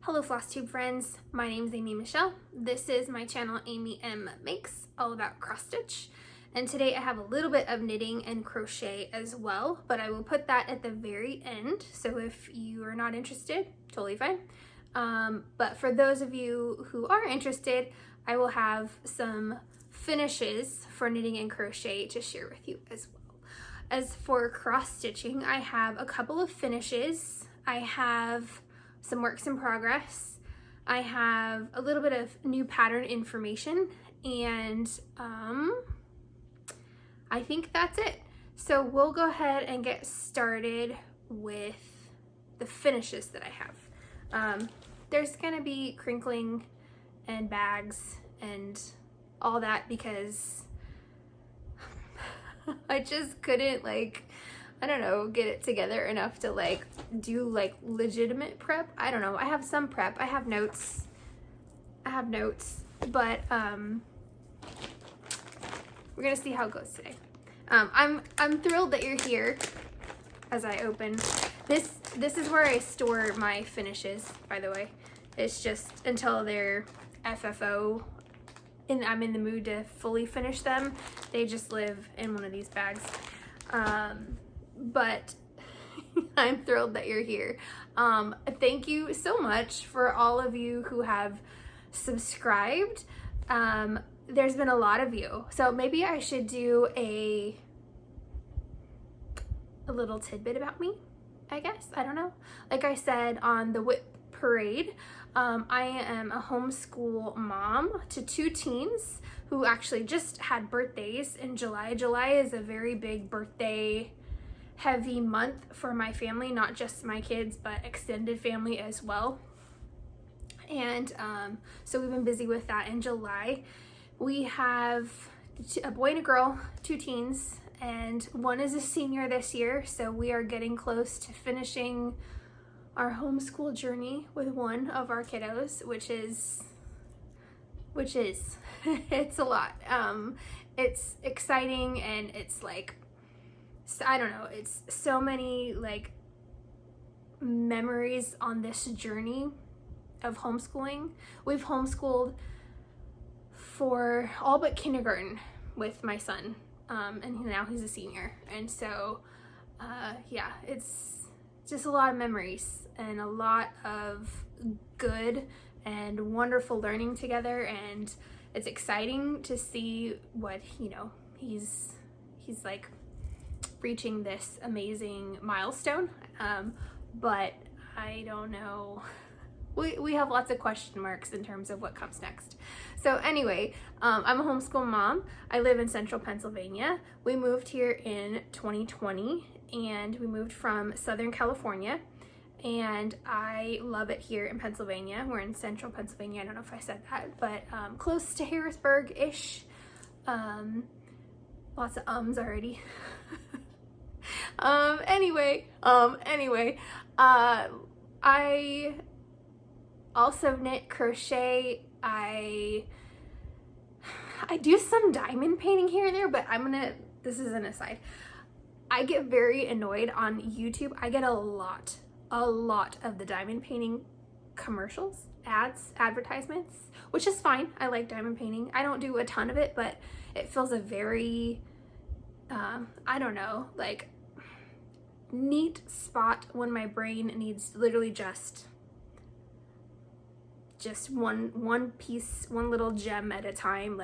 Hello Flosstube friends, my name is Amy Michelle. This is my channel Amy M Makes, all about cross stitch. And today I have a little bit of knitting and crochet as well, but I will put that at the very end. So if you are not interested, totally fine. But for those of you who are interested, I will have some finishes for knitting and crochet to share with you as well. As for cross stitching, I have a couple of finishes. I have some works in progress. I have a little bit of new pattern information, and I think that's it. So we'll go ahead and get started with the finishes that I have. There's gonna be crinkling and bags and all that because I just couldn't I don't know, get it together enough to do legitimate prep. I don't know. I have some prep. I have notes, but we're gonna see how it goes today. I'm thrilled that you're here as I open. This is where I store my finishes, by the way. It's just until they're FFO and I'm in the mood to fully finish them. They just live in one of these bags. But I'm thrilled that you're here. Thank you so much for all of you who have subscribed. There's been a lot of you. So maybe I should do a little tidbit about me, I guess. I don't know. Like I said on the WHIP parade, I am a homeschool mom to two teens who actually just had birthdays in July. July is a very big birthday heavy month for my family, not just my kids, but extended family as well. And so we've been busy with that in July. We have a boy and a girl, two teens, and one is a senior this year. So we are getting close to finishing our homeschool journey with one of our kiddos, which is it's a lot. It's exciting, and it's I don't know, it's so many memories on this journey of homeschooling. We've homeschooled for all but kindergarten with my son, and now he's a senior. And so yeah, it's just a lot of memories and a lot of good and wonderful learning together, and it's exciting to see what he's reaching this amazing milestone, but I don't know, we have lots of question marks in terms of what comes next. So anyway, I'm a homeschool mom. I live in central Pennsylvania. We moved here in 2020, and we moved from Southern California, and I love it here in Pennsylvania. We're in central Pennsylvania. I don't know if I said that, but close to Harrisburg-ish. Lots of ums already. Anyway, I also knit, crochet. I do some diamond painting here and there, but this is an aside. I get very annoyed on YouTube. I get a lot of the diamond painting commercials, ads, advertisements, which is fine. I like diamond painting. I don't do a ton of it, but it feels a very, I don't know, neat spot when my brain needs literally just one piece, one little gem at a time.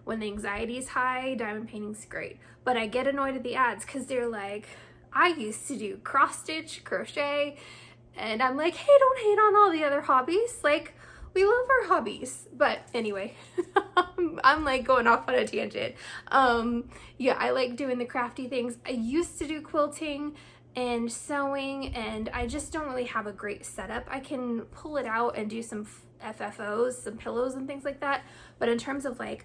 When the anxiety is high, diamond painting's great. But I get annoyed at the ads because they're I used to do cross stitch, crochet, and I'm hey, don't hate on all the other hobbies. We love our hobbies. But anyway, I'm going off on a tangent. Yeah, I like doing the crafty things. I used to do quilting and sewing, and I just don't really have a great setup. I can pull it out and do some FFOs, some pillows and things like that. But in terms of a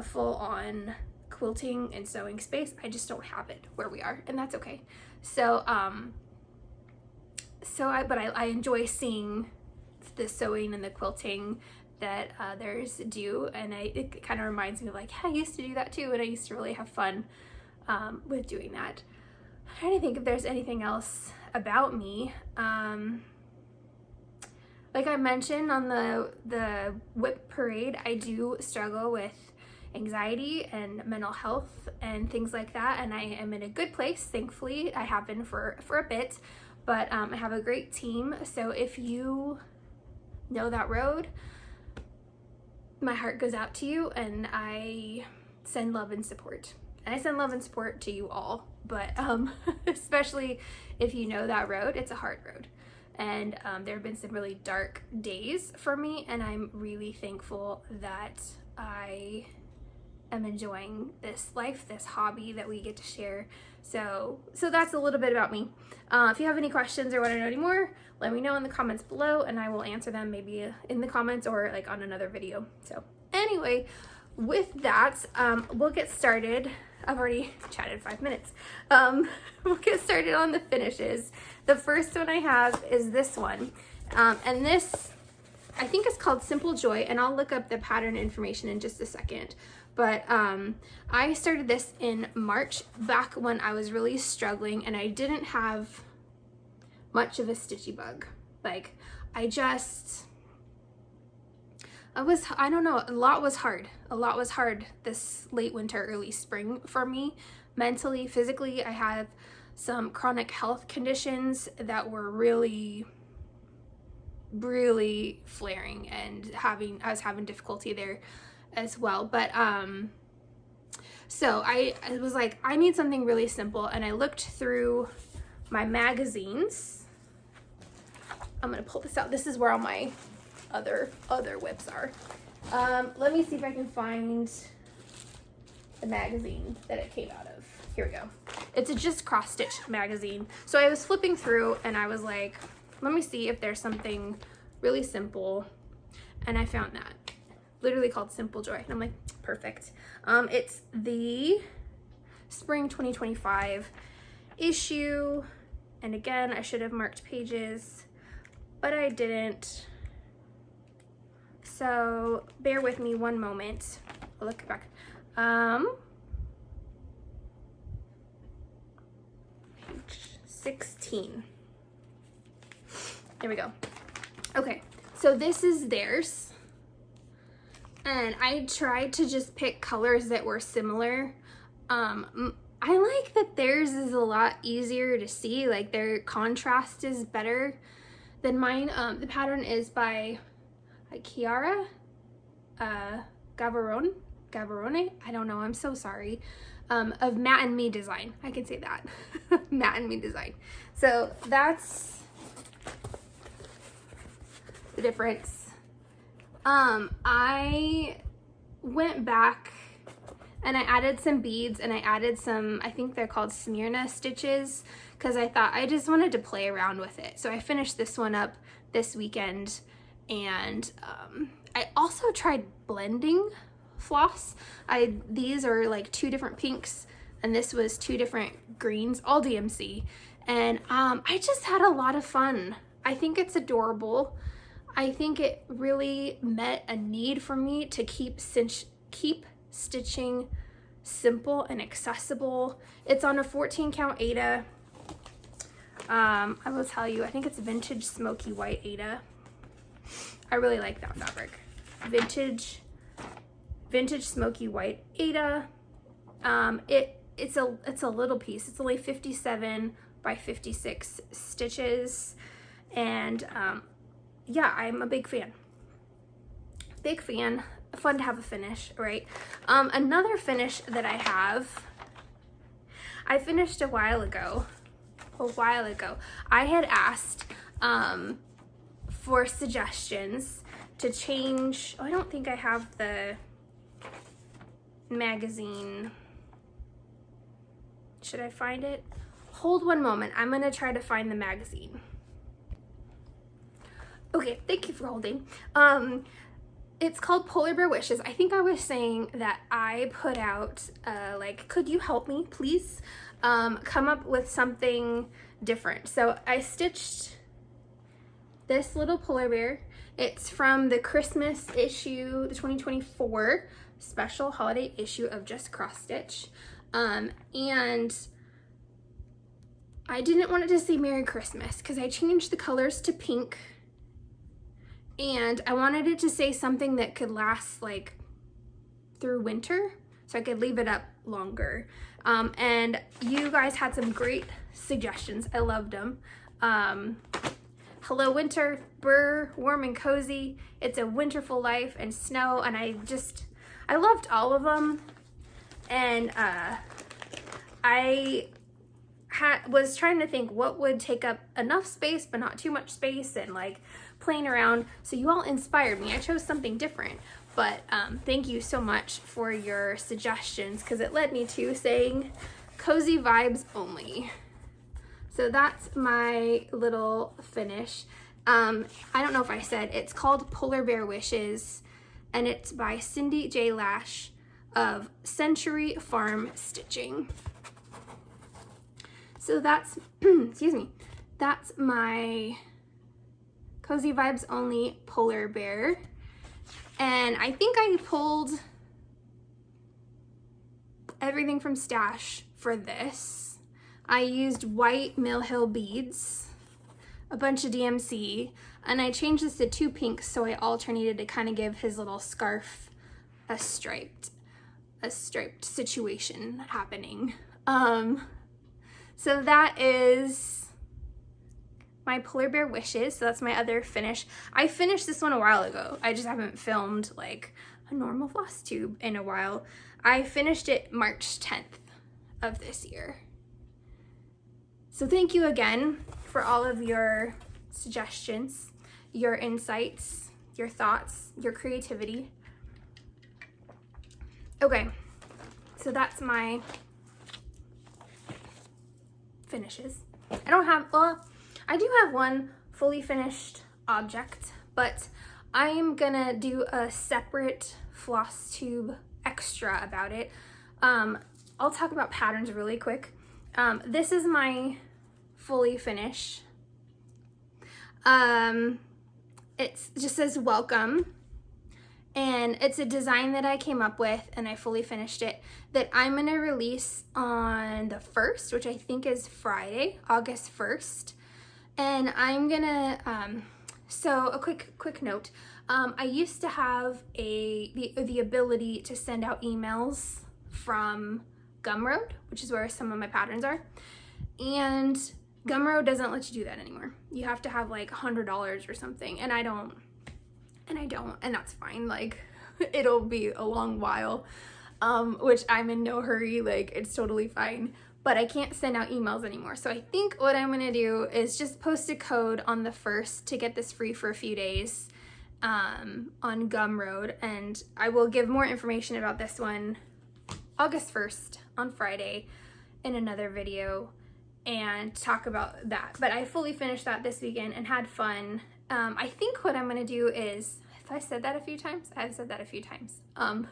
full-on quilting and sewing space, I just don't have it where we are, and that's okay. So I enjoy seeing the sewing and the quilting that others do, and it kind of reminds me of I used to do that too, and I used to really have fun with doing that. I'm trying to think if there's anything else about me. like I mentioned on the whip parade, I do struggle with anxiety and mental health and things like that, and I am in a good place, thankfully. I have been for a bit, but I have a great team. So if you know that road, my heart goes out to you, and I send love and support. And I send love and support to you all, but especially if you know that road, it's a hard road. And there have been some really dark days for me, and I'm really thankful that I am enjoying this life, this hobby that we get to share. So that's a little bit about me. If you have any questions or want to know any more, let me know in the comments below, and I will answer them maybe in the comments or like on another video. So anyway, with that, we'll get started. I've already chatted 5 minutes. We'll get started on the finishes. The first one I have is this one. And this, I think it's called Simple Joy, and I'll look up the pattern information in just a second. But I started this in March, back when I was really struggling and I didn't have much of a stitchy bug. Like, I don't know, a lot was hard. A lot was hard this late winter, early spring for me. Mentally, physically, I have some chronic health conditions that were really flaring, and I was having difficulty there as well. But so I was like, I need something really simple, and I looked through my magazines. I'm gonna pull this out. This is where all my other whips are. Let me see if I can find the magazine that it came out of. Here we go. It's a Just Cross Stitch magazine. So I was flipping through and I was like, let me see if there's something really simple, and I found that, literally called Simple Joy, and I'm like, perfect. It's the spring 2025 issue, and again, I should have marked pages, but I didn't. So bear with me one moment. I'll look back. Page 16. There we go. Okay, so this is theirs. And I tried to just pick colors that were similar. I like that theirs is a lot easier to see, like their contrast is better than mine. The pattern is by Chiara Gavarone, I don't know, I'm so sorry, of Matte and Me Design. I can say that. Matte and Me Design. So that's the difference. I went back and I added some beads, and I added some, I think they're called Smyrna stitches, because I thought I just wanted to play around with it. So I finished this one up this weekend, and I also tried blending floss. These are like 2 different pinks, and this was 2 different greens, all DMC, and I just had a lot of fun. I think it's adorable. I think it really met a need for me to keep stitching simple and accessible. It's on a 14 count Aida. I will tell you, I think it's vintage smoky white Aida. I really like that fabric. Vintage smoky white Aida. It's a little piece. It's only 57 by 56 stitches, and yeah, I'm a big fan. Fun to have a finish, right? Another finish that I finished a while ago. I had asked for suggestions to change. Oh, I don't think I have the magazine. Should I find it? Hold one moment. I'm gonna try to find the magazine. Okay, thank you for holding. It's called Polar Bear Wishes. I think I was saying that I put out, like, could you help me, please? Come up with something different. So I stitched this little polar bear. It's from the Christmas issue, the 2024 special holiday issue of Just Cross Stitch. And I didn't want it to say Merry Christmas because I changed the colors to pink. and I wanted it to say something that could last like through winter, so I could leave it up longer. And you guys had some great suggestions. I loved them. Hello winter, brr, warm and cozy. It's a winterful life and snow, and I loved all of them. And I was trying to think what would take up enough space but not too much space, and like playing around. So you all inspired me. I chose something different, but thank you so much for your suggestions, because it led me to saying cozy vibes only. So that's my little finish. I don't know if I said, it's called Polar Bear Wishes, and it's by Cindy J. Lash of Century Farm Stitching. So that's, excuse me, that's my Cozy Vibes Only Polar Bear. And I think I pulled everything from Stash for this. I used white Mill Hill beads, a bunch of DMC, and I changed this to 2 pinks, so I alternated to kind of give his little scarf a striped situation happening. So that is my Polar Bear Wishes. So that's my other finish. I finished this one a while ago. I just haven't filmed like a normal Flosstube in a while. I finished it March 10th of this year. So thank you again for all of your suggestions, your insights, your thoughts, your creativity. Okay, so that's my finishes. I don't have, well, I do have one fully finished object, but I am gonna do a separate Flosstube extra about it. I'll talk about patterns really quick. This is my fully finished. It just says welcome, and it's a design that I came up with and I fully finished it, that I'm gonna release on the 1st, which I think is Friday, August 1st. And I'm gonna, so a quick note, I used to have the ability to send out emails from Gumroad, which is where some of my patterns are, and Gumroad doesn't let you do that anymore. You have to have like $100 or something, and I don't, and that's fine. Like, it'll be a long while, which I'm in no hurry, like it's totally fine, but I can't send out emails anymore. So I think what I'm gonna do is just post a code on the 1st to get this free for a few days on Gumroad, and I will give more information about this one August 1st on Friday in another video and talk about that. But I fully finished that this weekend and had fun. I think what I'm gonna do is, if I said that a few times, I've said that a few times. I'm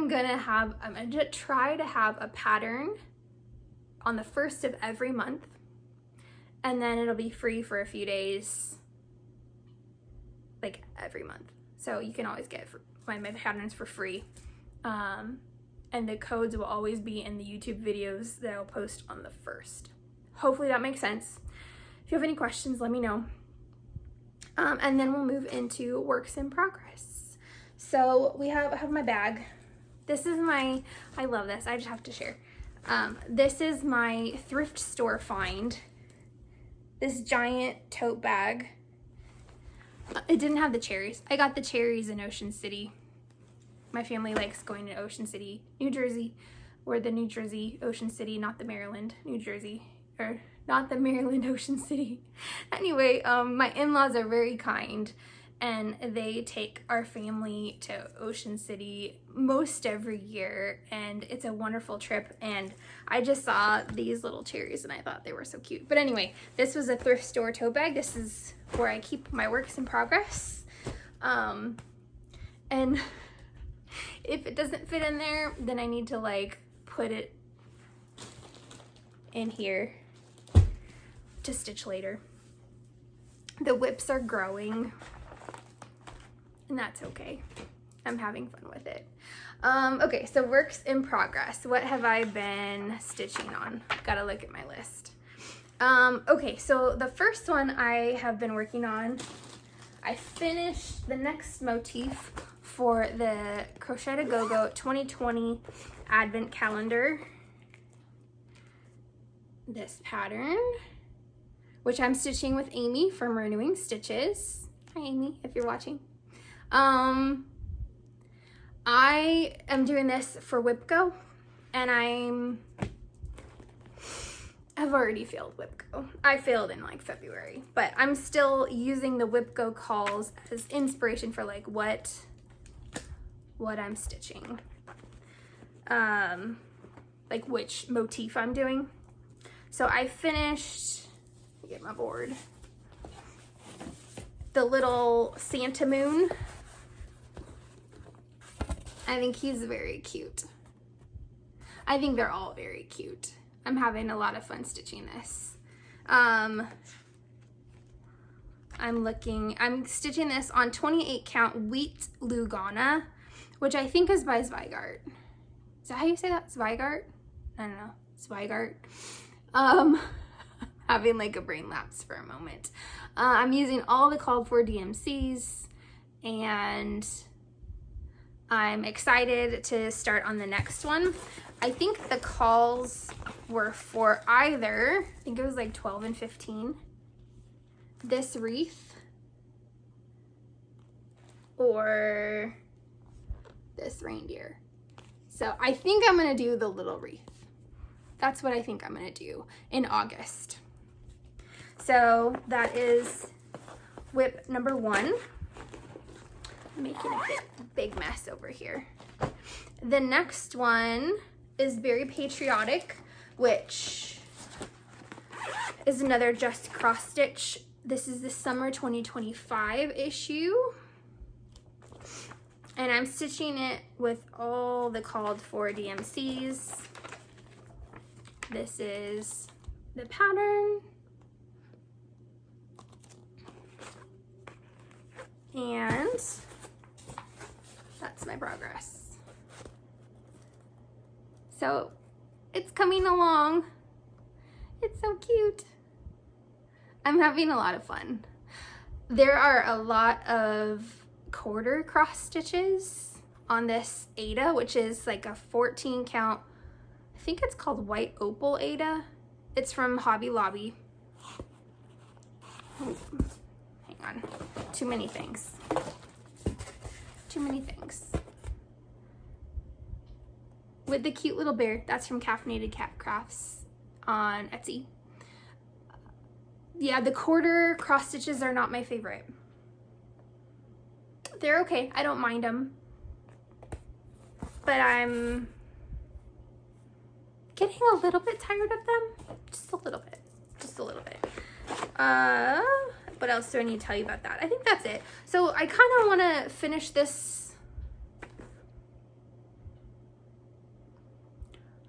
gonna try to have a pattern on the 1st of every month, and then it'll be free for a few days, like every month. So you can always get my patterns for free. And the codes will always be in the YouTube videos that I'll post on the 1st. Hopefully that makes sense. If you have any questions, let me know. And then we'll move into works in progress. So I have my bag. This is I love this, I just have to share. This is my thrift store find. This giant tote bag. It didn't have the cherries. I got the cherries in Ocean City. My family likes going to Ocean City, New Jersey. We're the New Jersey Ocean City, not the Maryland, New Jersey, or not the Maryland Ocean City. Anyway, my in-laws are very kind, and they take our family to Ocean City most every year, and it's a wonderful trip. And I just saw these little cherries and I thought they were so cute. But anyway, this was a thrift store tote bag. This is where I keep my works in progress. And if it doesn't fit in there, then I need to like put it in here to stitch later. The whips are growing, and that's okay. I'm having fun with it. Okay, so works in progress. What have I been stitching on? Gotta look at my list. Okay, so the first one I have been working on, I finished the next motif for the Crochet to Go-Go 2020 Advent Calendar. This pattern, which I'm stitching with Amy from Renewing Stitches. Hi Amy, if you're watching. I am doing this for WIPGO, and I've already failed WIPGO. I failed in like February, but I'm still using the WIPGO calls as inspiration for like what I'm stitching. Like which motif I'm doing. So I finished, let me get my board, the little Santa moon. I think he's very cute. I think they're all very cute. I'm having a lot of fun stitching this. I'm stitching this on 28 count wheat Lugana, which I think is by Zweigart. Is that how you say that? Zweigart? I don't know. Zweigart. Having like a brain lapse for a moment. I'm using all the called for DMCs, and I'm excited to start on the next one. I think the calls were for either, I think it was like 12 and 15, this wreath, or this reindeer. So I think I'm gonna do the little wreath. That's what I think I'm gonna do in August. So that is WIP number 1. I'm making a big mess over here. The next one is Very Patriotic, which is another just cross stitch. This is the summer 2025 issue. And I'm stitching it with all the called for DMCs. This is the pattern. And that's my progress. So it's coming along. It's so cute. I'm having a lot of fun. There are a lot of quarter cross stitches on this Ada, which is like a 14 count. I think it's called White Opal Ada. It's from Hobby Lobby. Ooh, hang on. Too many things. Too many things. With the cute little bear. That's from Caffeinated Cat Crafts on Etsy. Yeah, the quarter cross stitches are not my favorite. They're okay. I don't mind them. But I'm getting a little bit tired of them. Just a little bit. Just a little bit. What else do I need to tell you about that? I think that's it. So I kind of want to finish this.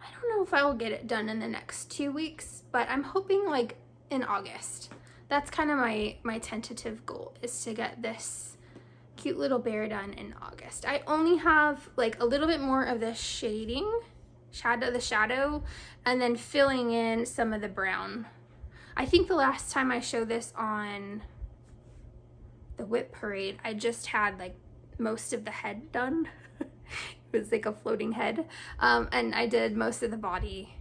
I don't know if I will get it done in the next 2 weeks, but I'm hoping like in August. That's kind of my tentative goal, is to get this cute little bear done in August. I only have like a little bit more of the shading, the shadow, and then filling in some of the brown. I think the last time I showed this on the WIP parade, I just had like most of the head done. It was like a floating head. And I did most of the body,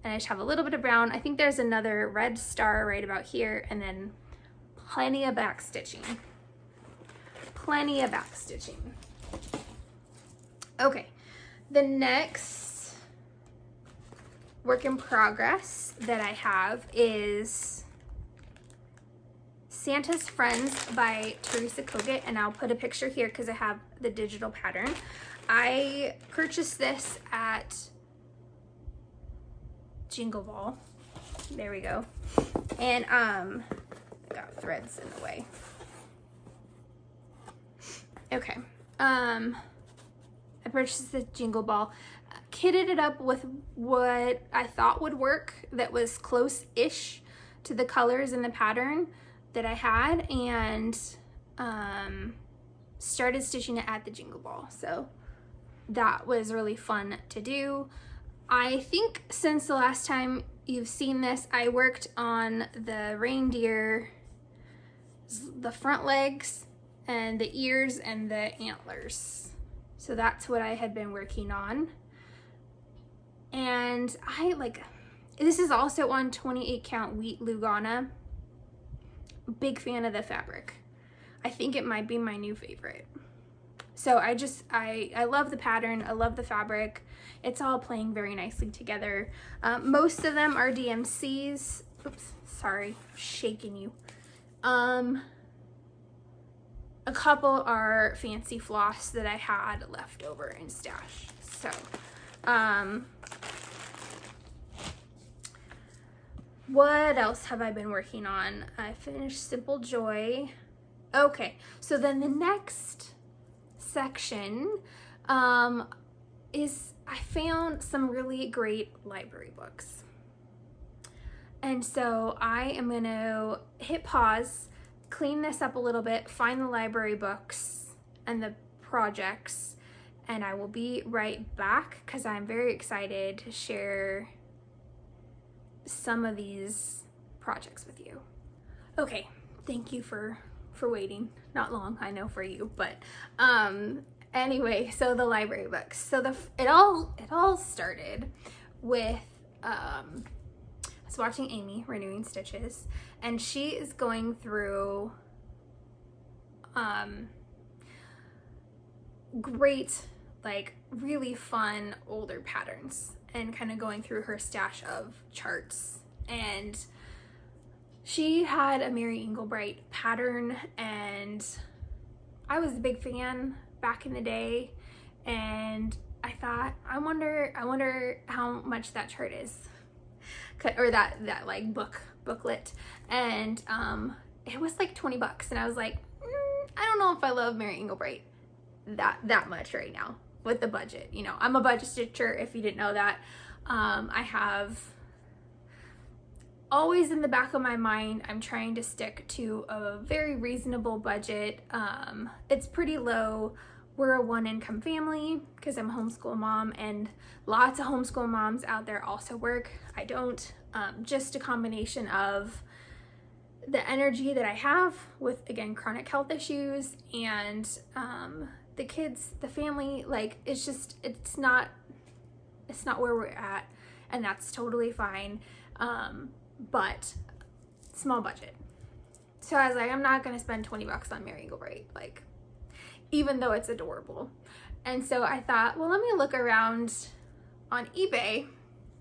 and I just have a little bit of brown. I think there's another red star right about here, and then plenty of back stitching. Plenty of back stitching. Okay, the next work in progress that I have is Santa's Friends by Teresa Kogut, and I'll put a picture here because I have the digital pattern. I purchased this at Jingle Ball. There we go. And I got threads in the way. Okay. I purchased the Jingle Ball, kitted it up with what I thought would work that was close-ish to the colors in the pattern that I had, and started stitching it at the Jingle Ball. So that was really fun to do. I think since the last time you've seen this, I worked on the reindeer the front legs and the ears and the antlers. So that's what I had been working on. And this is also on 28 count wheat Lugana. Big fan of the fabric. I think it might be my new favorite. So I love the pattern. I love the fabric. It's all playing very nicely together. Most of them are DMCs. Oops, sorry, shaking you. A couple are fancy floss that I had left over in stash. So, what else have I been working on? I finished Simple Joy. Okay, so then the next section is I found some really great library books. And so I am gonna hit pause, clean this up a little bit, find the library books and the projects, and I will be right back because I'm very excited to share some of these projects with you. Okay, thank you for waiting. Not long, I know, for you, but anyway, so the library books. So it all started with I was watching Amy Renewing Stitches, and she is going through great, like really fun older patterns and kind of going through her stash of charts. And she had a Mary Engelbright pattern, and I was a big fan back in the day, and I thought, I wonder how much that chart is, or that like booklet, and it was like $20, and I was like, I don't know if I love Mary Engelbright that much right now with the budget. You know, I'm a budget stitcher, if you didn't know that. I have always in the back of my mind, I'm trying to stick to a very reasonable budget. It's pretty low. We're a one-income family because I'm a homeschool mom, and lots of homeschool moms out there also work. I don't. Just a combination of the energy that I have with, again, chronic health issues, and the kids, the family, like it's not where we're at, and that's totally fine. But small budget. So I was like, I'm not gonna spend $20 on Mary Engelbright, like, even though it's adorable. And so I thought, well, let me look around on eBay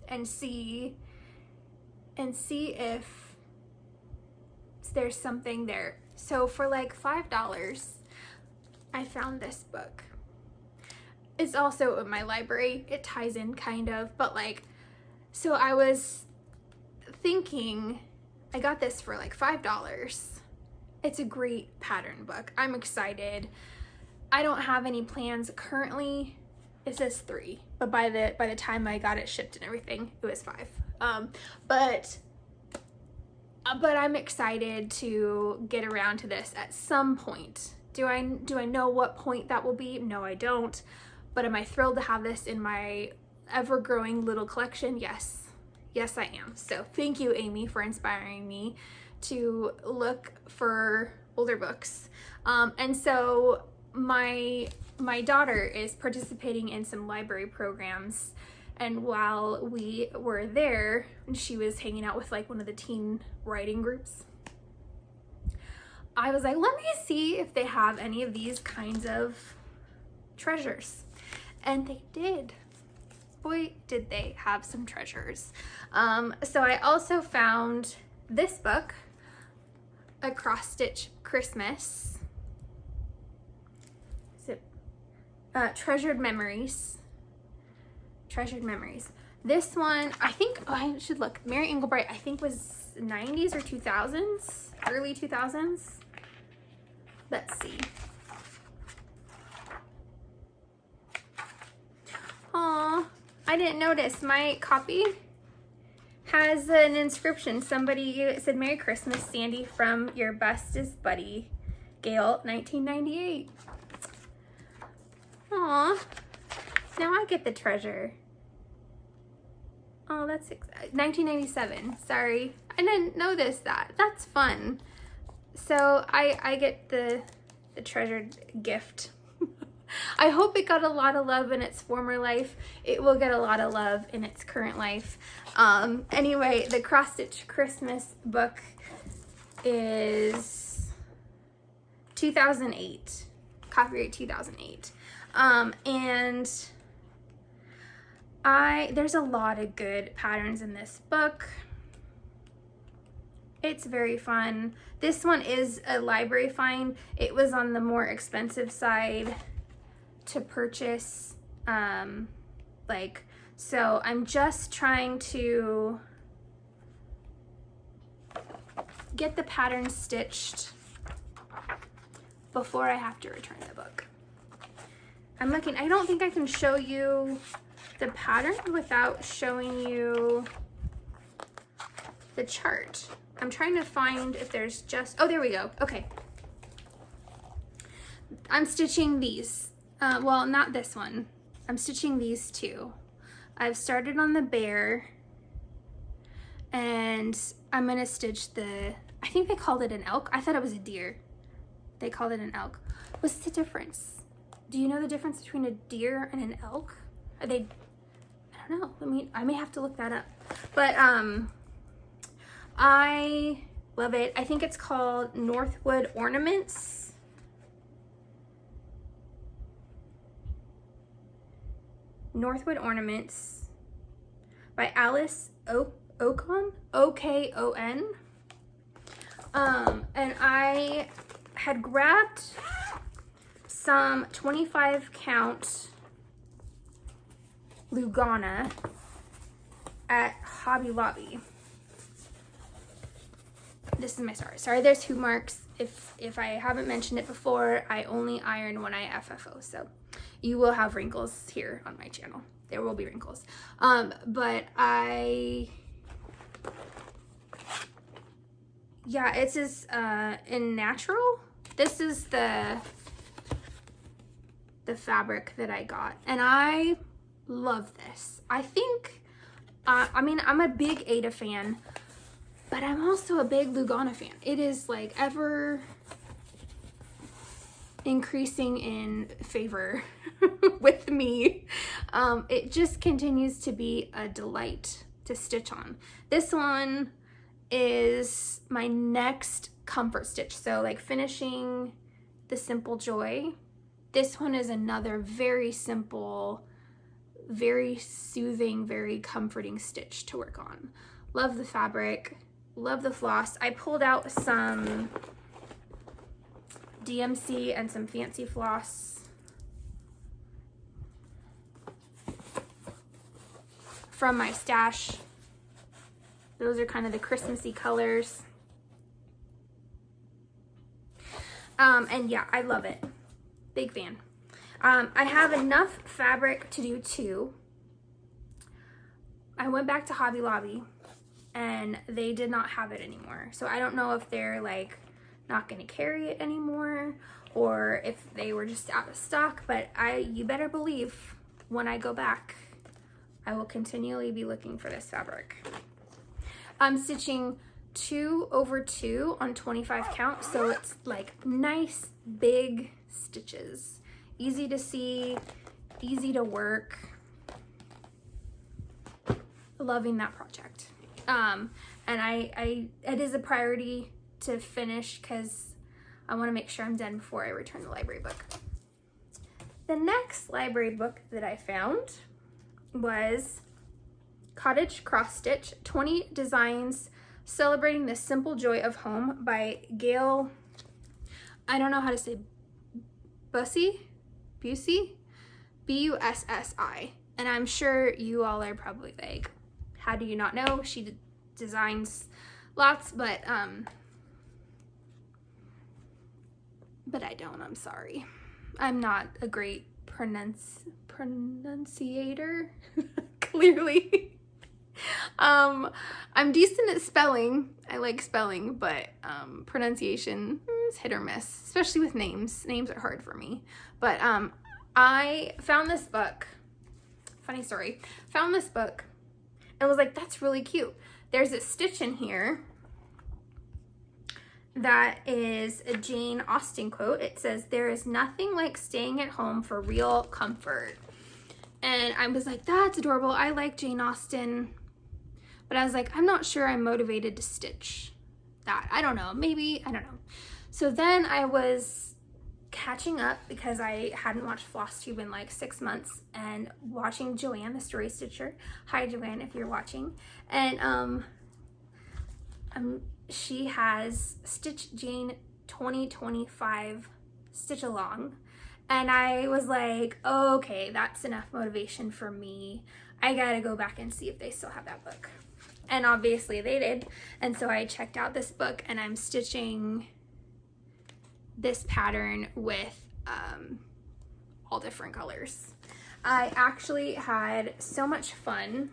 and see if there's something there. So for like $5, I found this book. It's also in my library. It ties in kind of, but like, so I was thinking, I got this for like $5. It's a great pattern book. I'm excited. I don't have any plans currently. It says 3, but by the time I got it shipped and everything, it was 5. But I'm excited to get around to this at some point. Do I know what point that will be? No, I don't. But am I thrilled to have this in my ever-growing little collection? Yes. Yes, I am. So thank you, Amy, for inspiring me to look for older books. And so my daughter is participating in some library programs, and while we were there, she was hanging out with like one of the teen writing groups. I was like, let me see if they have any of these kinds of treasures. And they did. Boy, did they have some treasures. So I also found this book, A Cross Stitch Christmas. So, Treasured Memories. Treasured Memories. This one, I think, I should look. Mary Engelbright, I think, was 90s or 2000s, early 2000s. Let's see. Aw, I didn't notice. My copy has an inscription. Somebody said, Merry Christmas, Sandy, from your bestest buddy, Gail, 1998. Aw, now I get the treasure. Oh, that's 1997. Sorry, I didn't notice that. That's fun. So I get the treasured gift. I hope it got a lot of love in its former life. It will get a lot of love in its current life. Anyway, the Cross Stitch Christmas book is 2008, copyright 2008. And there's a lot of good patterns in this book. It's very fun. This one is a library find. It was on the more expensive side to purchase. So I'm just trying to get the pattern stitched before I have to return the book. I'm looking, I don't think I can show you the pattern without showing you the chart. I'm trying to find if there's just, oh, there we go. Okay. I'm stitching these. Well, not this one. I'm stitching these two. I've started on the bear and I'm gonna stitch the, I think they called it an elk. I thought it was a deer. They called it an elk. What's the difference? Do you know the difference between a deer and an elk? Are they, I don't know. I mean, I may have to look that up. But I love it. I think it's called Northwood Ornaments. Northwood Ornaments by Alice Okon, O-K-O-N. And I had grabbed some 25 count Lugana at Hobby Lobby. This is my sorry, there's hoop marks. If I haven't mentioned it before, I only iron when I FFO, so you will have wrinkles here on my channel. There will be wrinkles. But yeah, it is in natural. This is the fabric that I got, and I love this. I think, I mean, I'm a big Ada fan, but I'm also a big Lugana fan. It is like ever increasing in favor with me. It just continues to be a delight to stitch on. This one is my next comfort stitch. So like finishing the Simple Joy. This one is another very simple, very soothing, very comforting stitch to work on. Love the fabric, love the floss. I pulled out some DMC and some fancy floss from my stash. Those are kind of the Christmassy colors. And yeah, I love it. Big fan. I have enough fabric to do two. I went back to Hobby Lobby and they did not have it anymore. So I don't know if they're like not going to carry it anymore or if they were just out of stock, but you better believe when I go back, I will continually be looking for this fabric. I'm stitching 2 over 2 on 25 count, so it's like nice big stitches, easy to see, easy to work. Loving that project. And it is a priority to finish because I want to make sure I'm done before I return the library book. The next library book that I found was Cottage Cross Stitch, 20 Designs Celebrating the Simple Joy of Home by Gail, I don't know how to say, Bussi, B-U-S-S-I. And I'm sure you all are probably like, how do you not know? She designs lots, but I don't, I'm sorry. I'm not a great pronunciator, clearly. I'm decent at spelling. I like spelling, but pronunciation is hit or miss, especially with names. Names are hard for me. But I found this book, funny story, found this book and was like, that's really cute. There's a stitch in here that is a Jane Austen quote. It says, "There is nothing like staying at home for real comfort." And I was like, that's adorable. I like Jane Austen. But I was like, I'm not sure I'm motivated to stitch that. I don't know. Maybe, I don't know. So then I was catching up because I hadn't watched Flosstube in like 6 months, and watching Joanne, the story stitcher. Hi, Joanne, if you're watching. And she has Stitch Jane 2025 Stitch Along. And I was like, oh, okay, that's enough motivation for me. I gotta go back and see if they still have that book. And obviously they did. And so I checked out this book, and I'm stitching this pattern with all different colors. I actually had so much fun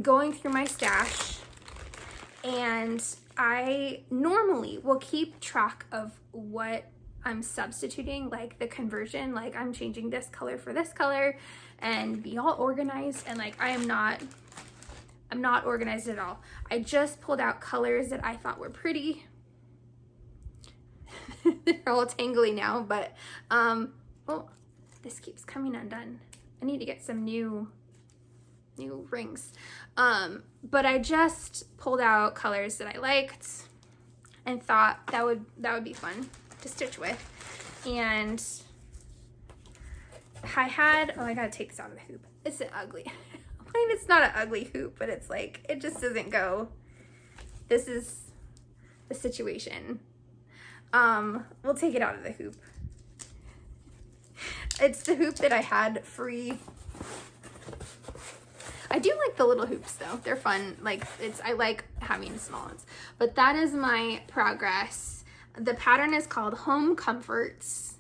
going through my stash, and I normally will keep track of what I'm substituting, like the conversion, like I'm changing this color for this color, and be all organized. And like I'm not organized at all. I just pulled out colors that I thought were pretty. They're all tangly now, but oh, this keeps coming undone. I need to get some new rings. But I just pulled out colors that I liked and thought that would be fun to stitch with. And I had, oh, I gotta take this out of the hoop. It's ugly. I mean, it's not an ugly hoop, but it's like, it just doesn't go. This is the situation. We'll take it out of the hoop. It's the hoop that I had free. I do like the little hoops though. They're fun. Like I like having small ones. But that is my progress. The pattern is called Home Comforts.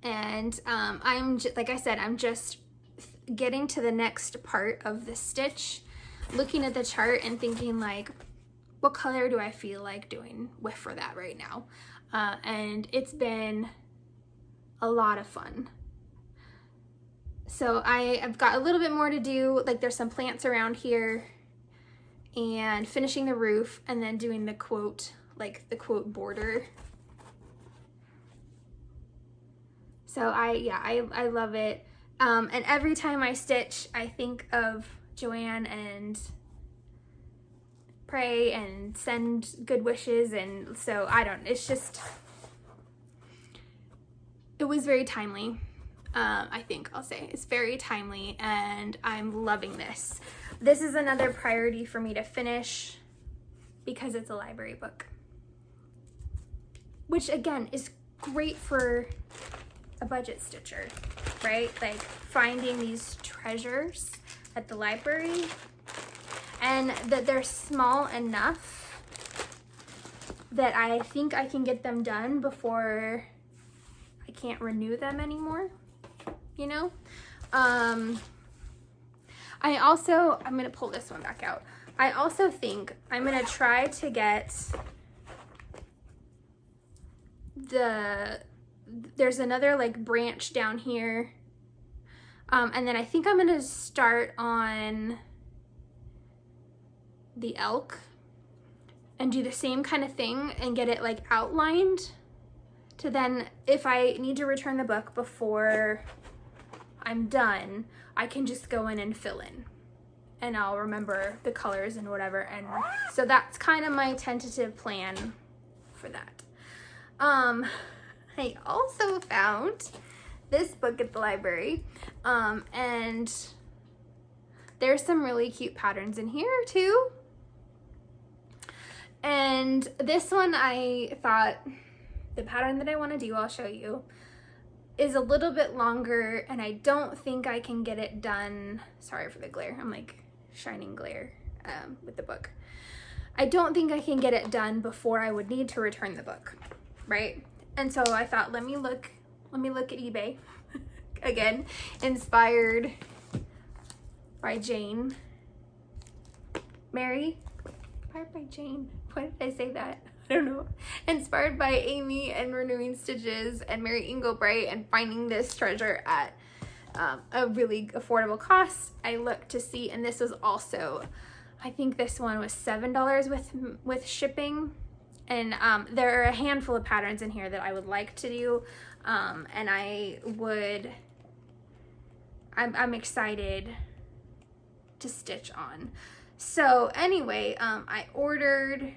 And like I said, I'm just getting to the next part of the stitch, looking at the chart and thinking like, what color do I feel like doing for that right now? And it's been a lot of fun. So I've got a little bit more to do. Like there's some plants around here, and finishing the roof, and then doing the quote, like the quote border. So I love it. And every time I stitch, I think of Joanne and pray and send good wishes. And so it was very timely. I think I'll say it's very timely, and I'm loving this. This is another priority for me to finish because it's a library book, which again is great for a budget stitcher, right? Like finding these treasures at the library, and that they're small enough that I think I can get them done before I can't renew them anymore, you know? I'm gonna pull this one back out. I also think I'm gonna try to get there's another like branch down here. And then I think I'm gonna start on the elk and do the same kind of thing and get it like outlined to then, if I need to return the book before I'm done, I can just go in and fill in, and I'll remember the colors and whatever. And so that's kind of my tentative plan for that. I also found this book at the library, and there's some really cute patterns in here too. And this one, I thought the pattern that I want to do, I'll show you, is a little bit longer, and I don't think I can get it done. Sorry for the glare. I'm like shining glare with the book. I don't think I can get it done before I would need to return the book, right? And so I thought, let me look at eBay. Again, inspired by Jane. Inspired by Jane. Why did I say that? I don't know. Inspired by Amy and Renewing Stitches and Mary Inglebright, and finding this treasure at a really affordable cost. I looked to see, and this was also I think this one was $7 with shipping. And there are a handful of patterns in here that I would like to do, and I'm excited to stitch on. So anyway, I ordered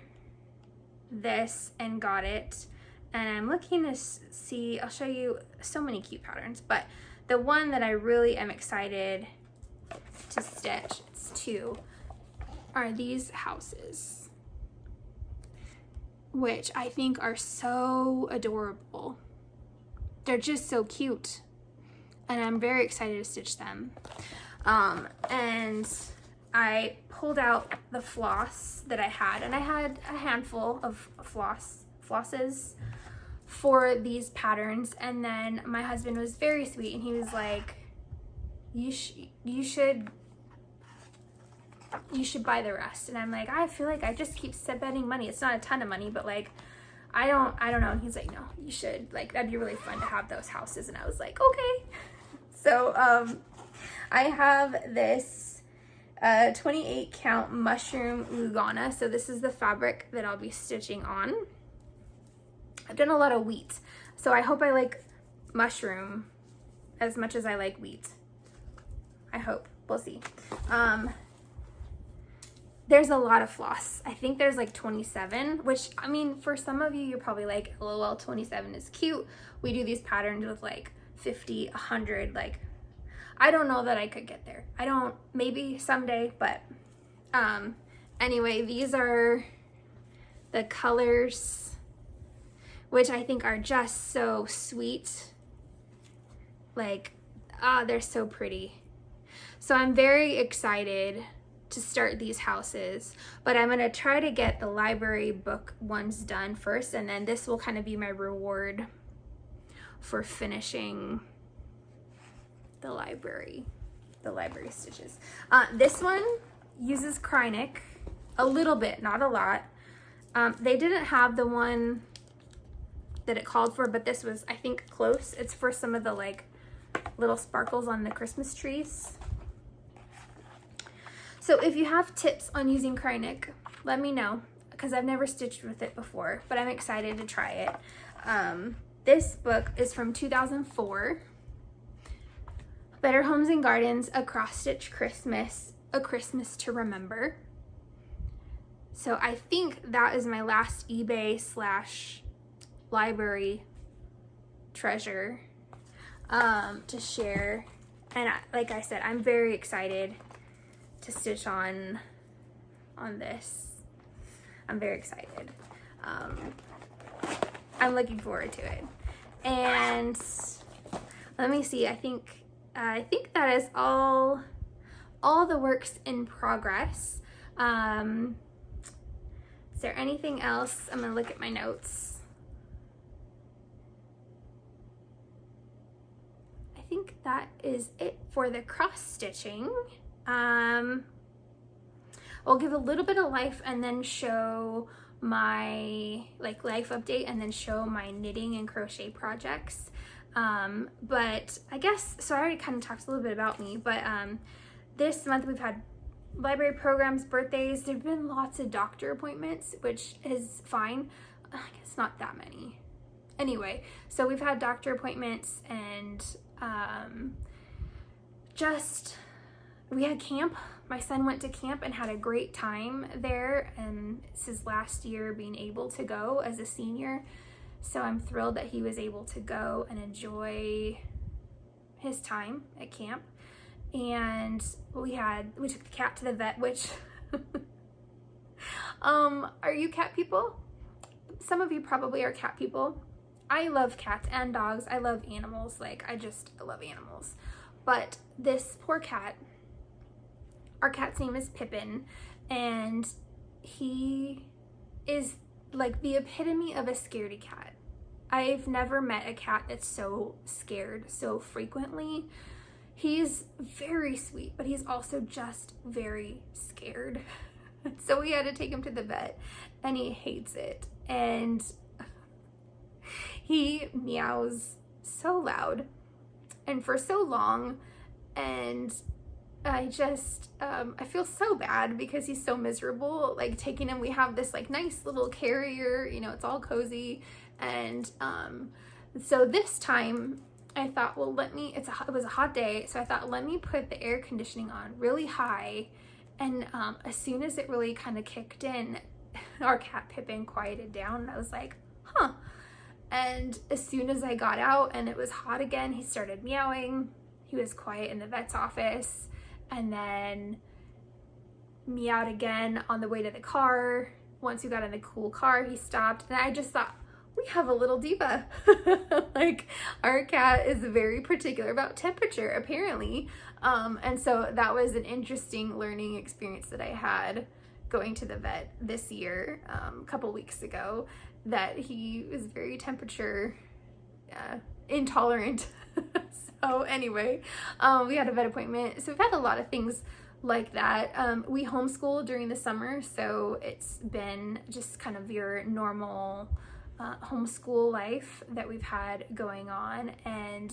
this and got it, and I'm looking to see, I'll show you so many cute patterns, but the one that I really am excited to stitch, it's two, are these houses, which I think are so adorable. They're just so cute, and I'm very excited to stitch them. And I pulled out the floss that I had, and I had a handful of flosses for these patterns, and then my husband was very sweet, and he was like, you should buy the rest. And I'm like, I feel like I just keep spending money. It's not a ton of money, but like, I don't know. And he's like, no, you should, like, that'd be really fun to have those houses. And I was like, okay. So I have this 28 count mushroom Lugana. So this is the fabric that I'll be stitching on. I've done a lot of wheat, so I hope I like mushroom as much as I like wheat. I hope. We'll see. There's a lot of floss. I think there's like 27, which, I mean, for some of you, you're probably like, lol, 27 is cute. We do these patterns with like 50, 100, like, I don't know that I could get there. I don't, maybe someday, but anyway, these are the colors, which I think are just so sweet. Like, they're so pretty. So I'm very excited to start these houses, but I'm gonna try to get the library book ones done first, and then this will kind of be my reward for finishing the library stitches. This one uses Kreinik a little bit, not a lot. They didn't have the one that it called for, but this was, I think, close. It's for some of the like little sparkles on the Christmas trees. So if you have tips on using Kreinik, let me know, because I've never stitched with it before, but I'm excited to try it. This book is from 2004. Better Homes and Gardens, A Cross-Stitch Christmas, A Christmas to Remember. So I think that is my last eBay / library treasure to share. And like I said, I'm very excited to stitch on this. I'm very excited. I'm looking forward to it. And let me see, I think that is all the works in progress. Is there anything else? I'm gonna look at my notes. I think that is it for the cross stitching. I'll give a little bit of life and then show my life update, and then show my knitting and crochet projects. But I guess, so I already kind of talked a little bit about me, but this month we've had library programs, birthdays. There've been lots of doctor appointments, which is fine. I guess not that many. Anyway, so we've had doctor appointments, and we had camp. My son went to camp and had a great time there, and it's his last year being able to go as a senior. So I'm thrilled that he was able to go and enjoy his time at camp. And we took the cat to the vet, which, are you cat people? Some of you probably are cat people. I love cats and dogs. I love animals. Like, I love animals. But this poor cat, our cat's name is Pippin, and he is like the epitome of a scaredy cat. I've never met a cat that's so scared so frequently. He's very sweet, but he's also just very scared. So we had to take him to the vet, and he hates it. And he meows so loud and for so long, and I just, I feel so bad because he's so miserable, like taking him. We have this like nice little carrier, you know, it's all cozy. And so this time I thought, well, it was a hot day. So I thought, let me put the air conditioning on really high. And as soon as it really kind of kicked in, our cat Pippin quieted down. And I was like, huh. And as soon as I got out and it was hot again, he started meowing. He was quiet in the vet's office, and then meowed again on the way to the car. Once we got in the cool car, he stopped, and I just thought, we have a little diva. Like, our cat is very particular about temperature, apparently. And so that was an interesting learning experience that I had going to the vet this year, a couple weeks ago, that he was very temperature intolerant. So anyway, we had a vet appointment. So we've had a lot of things like that. We homeschool during the summer, so it's been just kind of your normal homeschool life that we've had going on. And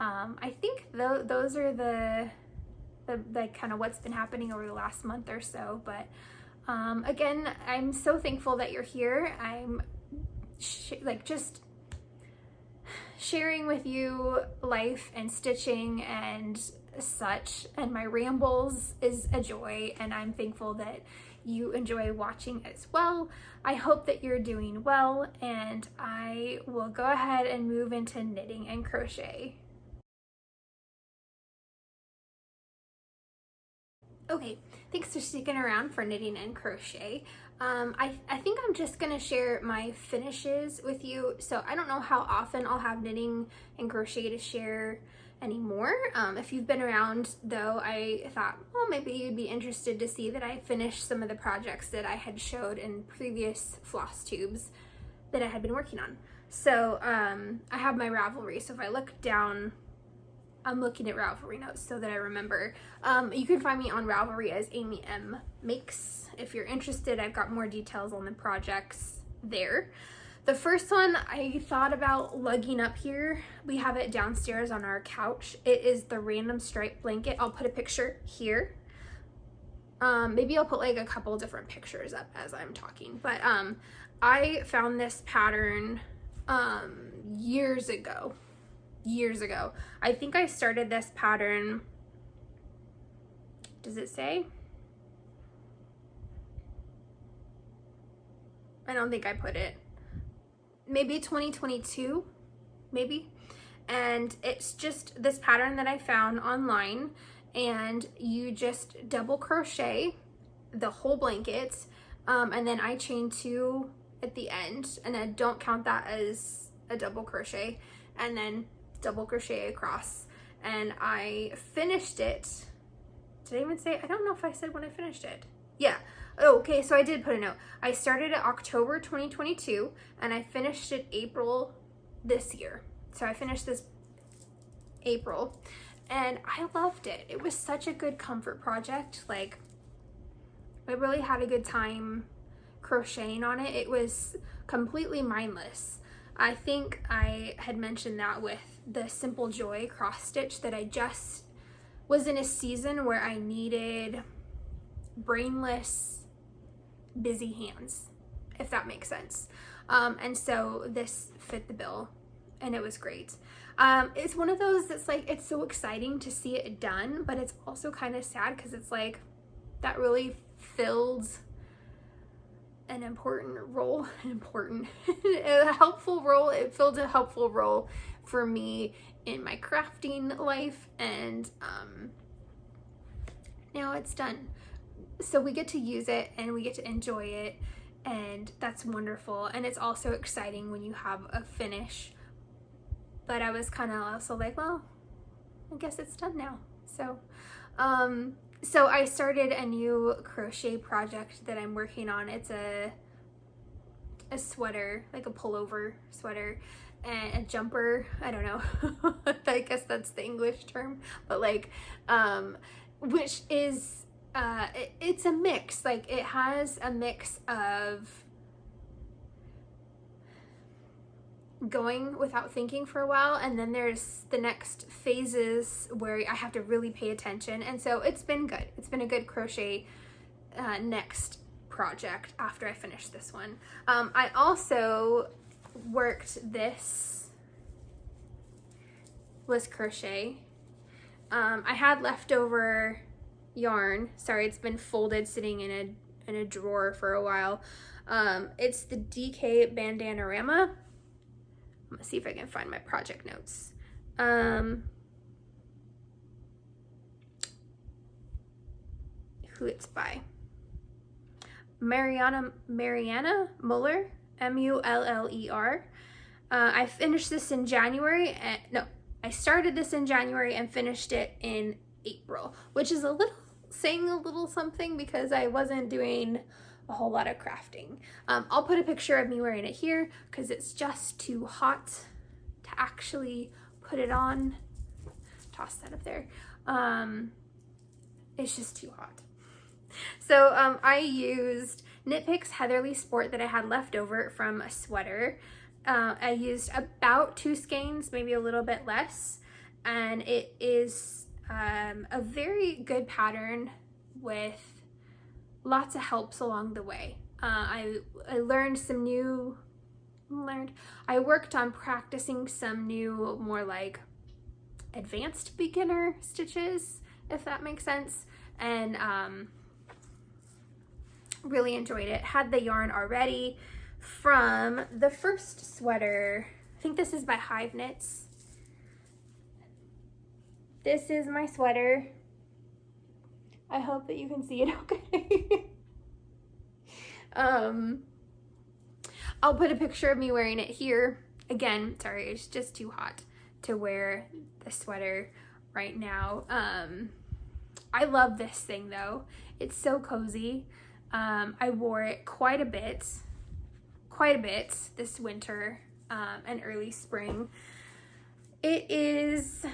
I think those are the like kind of what's been happening over the last month or so. But again, I'm so thankful that you're here. I'm just sharing with you life and stitching and such, and my rambles is a joy, and I'm thankful that you enjoy watching as well. I hope that you're doing well, and I will go ahead and move into knitting and crochet. Okay, thanks for sticking around for knitting and crochet. I think I'm just gonna share my finishes with you. So I don't know how often I'll have knitting and crochet to share anymore. If you've been around though, I thought, well, maybe you'd be interested to see that I finished some of the projects that I had showed in previous Flosstubes that I had been working on. So I have my Ravelry. So if I look down, I'm looking at Ravelry notes so that I remember. You can find me on Ravelry as Amy M Makes. If you're interested, I've got more details on the projects there. The first one I thought about lugging up here. We have it downstairs on our couch. It is the random stripe blanket. I'll put a picture here. Maybe I'll put like a couple different pictures up as I'm talking. But I found this pattern years ago. I think I started this pattern, does it say? I don't think I put it. Maybe 2022, maybe. And it's just this pattern that I found online, and you just double crochet the whole blanket, and then I chain 2 at the end, and I don't count that as a double crochet, and then double crochet across. And I finished it. Did I even say? I don't know if I said when I finished it. Yeah. Oh, okay, so I did put a note. I started it October 2022, and I finished it April this year. So I finished this April, and I loved it. It was such a good comfort project. Like, I really had a good time crocheting on it. It was completely mindless. I think I had mentioned that with the Simple Joy cross stitch, that I just was in a season where I needed brainless, busy hands, if that makes sense. And so this fit the bill, and it was great. It's one of those that's like, it's so exciting to see it done, but it's also kind of sad because it's like, that really filled an important role, a helpful role. It filled a helpful role for me in my crafting life, and now it's done. So we get to use it and we get to enjoy it, and that's wonderful. And it's also exciting when you have a finish. But I was kind of also like, well, I guess it's done now. So so I started a new crochet project that I'm working on. It's a sweater, like a pullover sweater, and a jumper. I don't know. I guess that's the English term, but like, which is, it's a mix. Like, it has a mix of going without thinking for a while, and then there's the next phases where I have to really pay attention, and so it's been good. It's been a good crochet next project after I finish this one. I also worked this was crochet. I had leftover yarn. Sorry, it's been folded sitting in a drawer for a while. It's the DK Bandanarama. I'm gonna see if I can find my project notes. Who it's by. Mariana Muller, Muller. I finished this in January. I started this in January and finished it in April, which is saying a little something because I wasn't doing a whole lot of crafting. I'll put a picture of me wearing it here because it's just too hot to actually put it on. Toss that up there. It's just too hot. So I used Knit Picks Heatherly Sport that I had left over from a sweater. I used about 2 skeins, maybe a little bit less, and it is a very good pattern with lots of helps along the way. I learned some new, I worked on practicing some new, more like advanced beginner stitches, if that makes sense, and really enjoyed it. Had the yarn already from the first sweater. I think this is by Hive Knits. This is my sweater. I hope that you can see it okay. I'll put a picture of me wearing it here. Again, sorry, it's just too hot to wear the sweater right now. I love this thing though. It's so cozy. I wore it quite a bit this winter and early spring. It is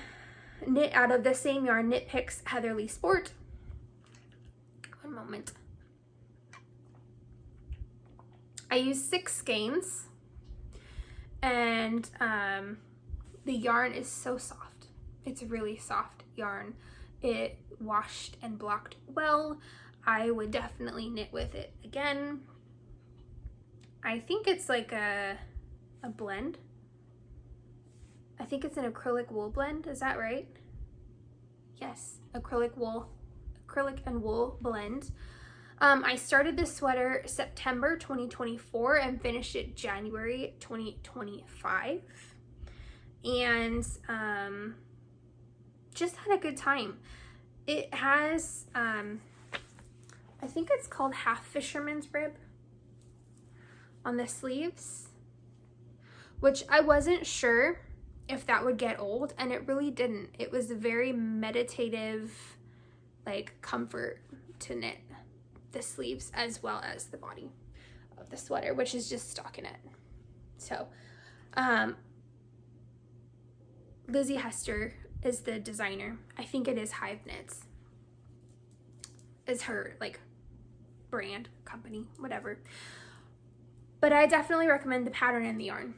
knit out of the same yarn, Knit Picks Heatherly Sport. One moment. I used 6 skeins, and the yarn is so soft. It's really soft yarn. It washed and blocked well. I would definitely knit with it again. I think it's like a blend. I think it's an acrylic wool blend. Is that right? Yes, acrylic and wool blend. I started this sweater September 2024 and finished it January 2025. And just had a good time. It has, I think it's called half fisherman's rib on the sleeves, which I wasn't sure if that would get old, and it really didn't. It was a very meditative, like, comfort to knit the sleeves as well as the body of the sweater, which is just stockinette. So Lizzie Hester is the designer. I think it is Hive Knits is her like brand, company, whatever. But I definitely recommend the pattern and the yarn.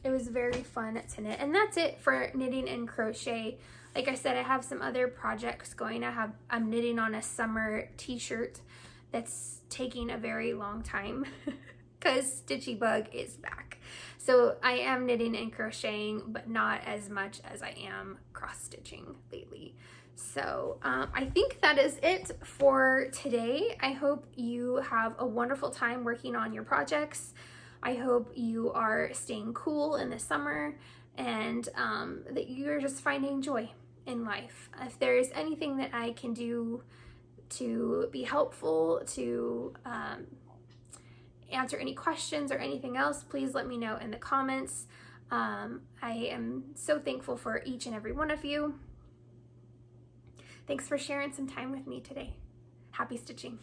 It was very fun to knit. And that's it for knitting and crochet. Like I said, I have some other projects going. I'm knitting on a summer t-shirt that's taking a very long time because Stitchy Bug is back. So I am knitting and crocheting, but not as much as I am cross-stitching lately. So I think that is it for today. I hope you have a wonderful time working on your projects. I hope you are staying cool in the summer and that you're just finding joy in life. If there's anything that I can do to be helpful, to answer any questions or anything else, please let me know in the comments. I am so thankful for each and every one of you. Thanks for sharing some time with me today. Happy stitching.